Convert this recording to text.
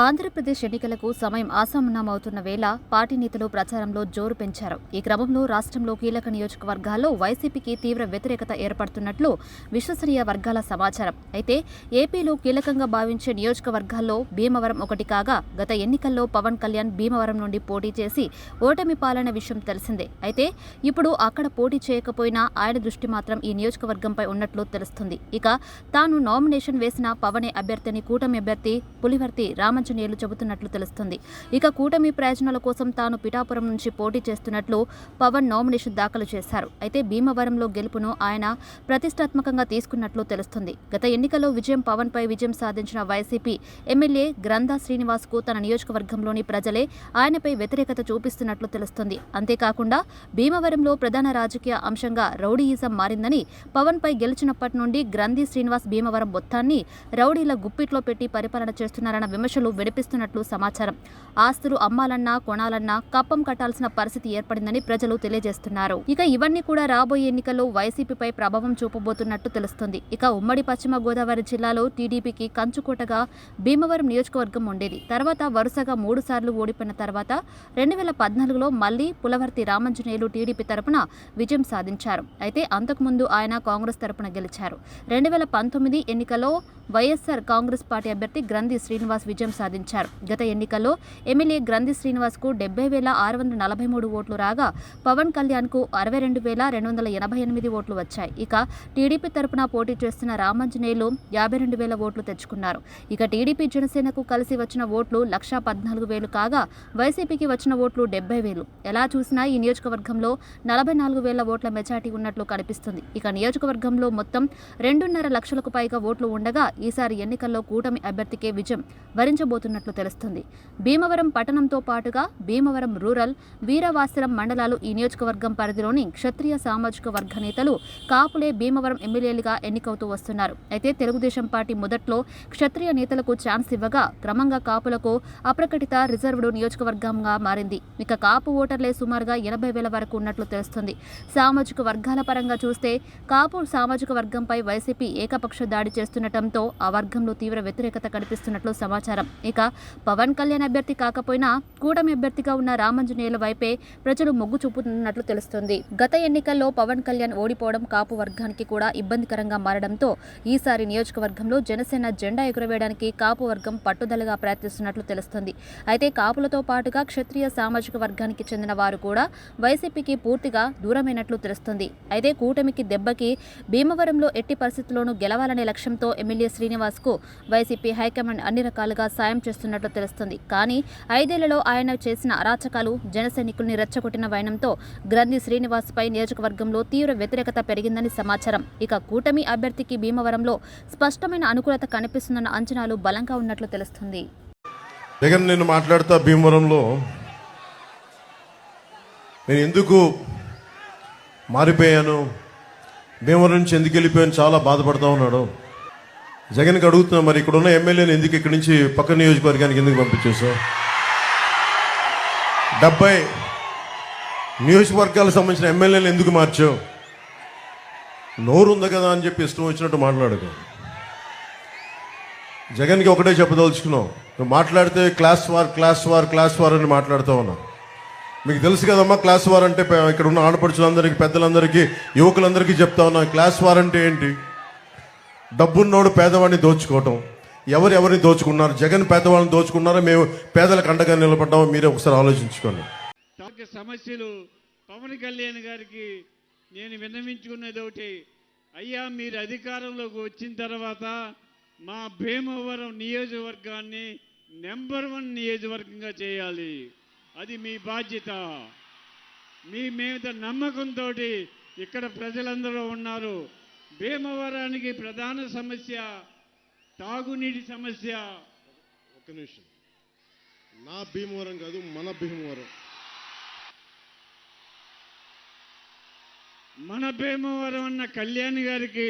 ఆంధ్రప్రదేశ్ ఎన్నికలకు సమయం ఆసన్నమవుతున్న వేళ పార్టీ నేతలు ప్రచారంలో జోరు పెంచారు. ఈ క్రమంలో రాష్ట్రంలో కీలక నియోజకవర్గాల్లో వైసీపీకి తీవ్ర వ్యతిరేకత ఏర్పడుతున్నట్లు విశ్వసనీయ వర్గాల సమాచారం. అయితే ఏపీలో కీలకంగా భావించే నియోజకవర్గాల్లో భీమవరం ఒకటి కాగా, గత ఎన్నికల్లో పవన్ కళ్యాణ్ భీమవరం నుండి పోటీ చేసి ఓటమి పాలైన విషయం తెలిసిందే. అయితే ఇప్పుడు అక్కడ పోటీ చేయకపోయినా ఆయన దృష్టి మాత్రం ఈ నియోజకవర్గంపై ఉన్నట్లు తెలుస్తుంది. ఇక తాను నామినేషన్ వేసిన పవనే అభ్యర్థిని కూటమి అభ్యర్థి పులివర్తి రామంజనేయులు చెబుతున్నట్లు తెలుస్తుంది. ఇక కూటమి ప్రయోజనాల కోసం తాను పిఠాపురం నుంచి పోటీ చేస్తున్నట్లు పవన్ నామినేషన్ దాఖలు చేశారు. అయితే భీమవరంలో గెలుపును ఆయన ప్రతిష్టాత్మకంగా తీసుకున్నట్లు తెలుస్తుంది. గత ఎన్నికల్లో పవన్ పై విజయం సాధించిన వైసీపీ ఎమ్మెల్యే గ్రంథా శ్రీనివాస్ కు తన నియోజకవర్గంలోని ప్రజలే ఆయనపై వ్యతిరేకత చూపిస్తున్నట్లు తెలుస్తుంది. అంతేకాకుండా భీమవరంలో ప్రధాన రాజకీయ అంశంగా రౌడీయిజం మారిందని, పవన్ పై గెలిచినప్పటి నుండి గ్రంథి శ్రీనివాస్ భీమవరం మొత్తాన్ని రౌడీల గుప్పిట్లో పెట్టి పరిపాలన చేస్తున్నారన్న విమర్శలు వినిపిస్తున్నట్లు సమాచారం. ఆస్తులు అమ్మాలన్నా కొనాలన్నా కప్పం కట్టాల్సిన పరిస్థితి ఏర్పడిందని ప్రజలు తెలియజేస్తున్నారు. ఇక ఇవన్నీ కూడా రాబోయే ఎన్నికల్లో వైసీపీపై ప్రభావం చూపబోతున్నట్టు తెలుస్తుంది. ఇక ఉమ్మడి పశ్చిమ గోదావరి జిల్లాలో టీడీపీకి కంచుకోటగా భీమవరం నియోజకవర్గం ఉండేది. తర్వాత వరుసగా 3 సార్లు ఓడిపోయిన తర్వాత 2014లో మళ్లీ పులవర్తి రామంజనేయులు టీడీపీ తరపున విజయం సాధించారు. అయితే అంతకుముందు ఆయన కాంగ్రెస్ తరపున గెలిచారు. 2019 ఎన్నికల్లో వైఎస్ఆర్ కాంగ్రెస్ పార్టీ అభ్యర్థి గ్రంథి శ్రీనివాస్ విజయం సాధించారు. గత ఎన్నికల్లో ఎమ్మెల్యే గ్రంథి శ్రీనివాస్ కు 70,643 ఓట్లు రాగా, పవన్ కళ్యాణ్ కు 62,288 ఓట్లు వచ్చాయి. ఇక టీడీపీ తరపున పోటీ చేస్తున్న రామంజనేయులు 52,000 ఓట్లు తెచ్చుకున్నారు. ఇక టీడీపీ జనసేనకు కలిసి వచ్చిన ఓట్లు 1,14,000 కాగా, వైసీపీకి వచ్చిన ఓట్లు 70,000. ఎలా చూసినా ఈ నియోజకవర్గంలో 44,000 ఓట్ల మెజార్టీ ఉన్నట్లు కనిపిస్తుంది. ఇక నియోజకవర్గంలో మొత్తం 2.5 లక్షలకు పైగా ఓట్లు ఉండగా, ఈసారి ఎన్నికల్లో కూటమి అభ్యర్థికే విజయం వరించబోతున్నట్లు తెలుస్తుంది. భీమవరం పట్టణంతో పాటుగా భీమవరం రూరల్, వీరవాసరం మండలాలు ఈ నియోజకవర్గం పరిధిలోని క్షత్రియ సామాజిక వర్గ నేతలు కాపులే భీమవరం ఎమ్మెల్యేలుగా ఎన్నికవుతూ వస్తున్నారు. అయితే తెలుగుదేశం పార్టీ మొదట్లో క్షత్రియ నేతలకు ఛాన్స్ ఇవ్వగా, క్రమంగా కాపులకు అప్రకటిత రిజర్వ్డ్ నియోజకవర్గంగా మారింది. ఇక కాపు ఓటర్లే సుమారుగా 80,000 వరకు ఉన్నట్లు తెలుస్తుంది. సామాజిక వర్గాల పరంగా చూస్తే కాపు సామాజిక వర్గంపై వైసీపీ ఏకపక్ష దాడి చేస్తుండటంతో ఆ వర్గంలో తీవ్ర వ్యతిరేకత కనిపిస్తున్నట్లు సమాచారం. ఇక పవన్ కళ్యాణ్ అభ్యర్థి కాకపోయినా కూటమి అభ్యర్థిగా ఉన్న రామంజనేయుల వైపే ప్రజలు మొగ్గు చూపుతున్నట్లు తెలుస్తుంది. గత ఎన్నికల్లో పవన్ కళ్యాణ్ ఓడిపోవడం కాపు వర్గానికి కూడా ఇబ్బందికరంగా మారడంతో ఈసారి నియోజకవర్గంలో జనసేన జెండా ఎగురవేయడానికి కాపు వర్గం పట్టుదలగా ప్రయత్నిస్తున్నట్లు తెలుస్తుంది. అయితే కాపులతో పాటుగా క్షత్రియ సామాజిక వర్గానికి చెందిన వారు కూడా వైసీపీకి పూర్తిగా దూరమైనట్లు తెలుస్తుంది. అయితే కూటమికి దెబ్బకి భీమవరంలో ఎట్టి పరిస్థితుల్లోనూ గెలవాలనే లక్ష్యంతో ఎమ్మెల్యే శ్రీనివాస్ కు వైసీపీ హైకమాండ్ అన్ని రకాలుగా సాయం చేస్తున్నట్లు తెలుస్తుంది. కానీ 5 ఏళ్లలో ఆయన చేసిన అరాచకాలు జనసైనికుల్ని రెచ్చగొట్టిన వైనంతో గ్రంథి శ్రీనివాస్ పై నియోజకవర్గంలో తీవ్ర వ్యతిరేకత పెరిగిందని సమాచారం. ఇక కూటమి అభ్యర్థికి భీమవరంలో స్పష్టమైన అనుకూలత కనిపిస్తుందన్న అంచనాలు బలంగా ఉన్నట్లు తెలుస్తుంది. జగన్ నేను మాట్లాడుతా భీమవరంలో నేను ఎందుకు మారిపోయాను, భీమవరం నుంచి ఎందుకు వెళ్ళిపోయాను చాలా బాధపడతా ఉన్నాడు. జగన్కి అడుగుతున్నా, మరి ఇక్కడ ఉన్న ఎమ్మెల్యేని ఎందుకు ఇక్కడి నుంచి పక్క నియోజకవర్గానికి ఎందుకు పంపించేసావు? 70 నియోజకవర్గాలకు సంబంధించిన ఎమ్మెల్యేలు ఎందుకు మార్చావు? నోరు ఉంది కదా అని చెప్పి ఇష్టం వచ్చినట్టు మాట్లాడకు. జగన్కి ఒకటే చెప్పదలుచుకున్నావు, నువ్వు మాట్లాడితే క్లాస్ వార్ అని మాట్లాడుతూ ఉన్నావు. మీకు తెలుసు కదమ్మా, క్లాస్ వార్ అంటే ఇక్కడ ఉన్న ఆడపడుచులందరికీ, పెద్దలందరికీ, యువకులందరికీ చెప్తా ఉన్నా. క్లాస్ వార్ అంటే ఏంటి? డబ్బున్నోడు పేదవాడిని దోచుకోవటం. ఎవరిని దోచుకున్నారు? జగన్ పేదవాళ్ళని దోచుకున్నారా, మేము పేదలకు అండగా నిలబడ్డామో మీరే ఒకసారి ఆలోచించుకోండి. సమస్యలు పవన్ కళ్యాణ్ గారికి నేను విన్నవించుకున్నది ఒకటి, అయ్యా మీరు అధికారంలోకి వచ్చిన తర్వాత మా భీమవరం నియోజకవర్గాన్ని నెంబర్ 1 నియోజకవర్గంగా చేయాలి. అది మీ బాధ్యత. మీ మీద నమ్మకంతో ఇక్కడ ప్రజలందరూ ఉన్నారు. భీమవరానికి ప్రధాన సమస్య తాగునీటి సమస్య. ఒక్క నిమిషం, నా భీమవరం కాదు, మన భీమవరం. మన భీమవరం అన్న కళ్యాణ్ గారికి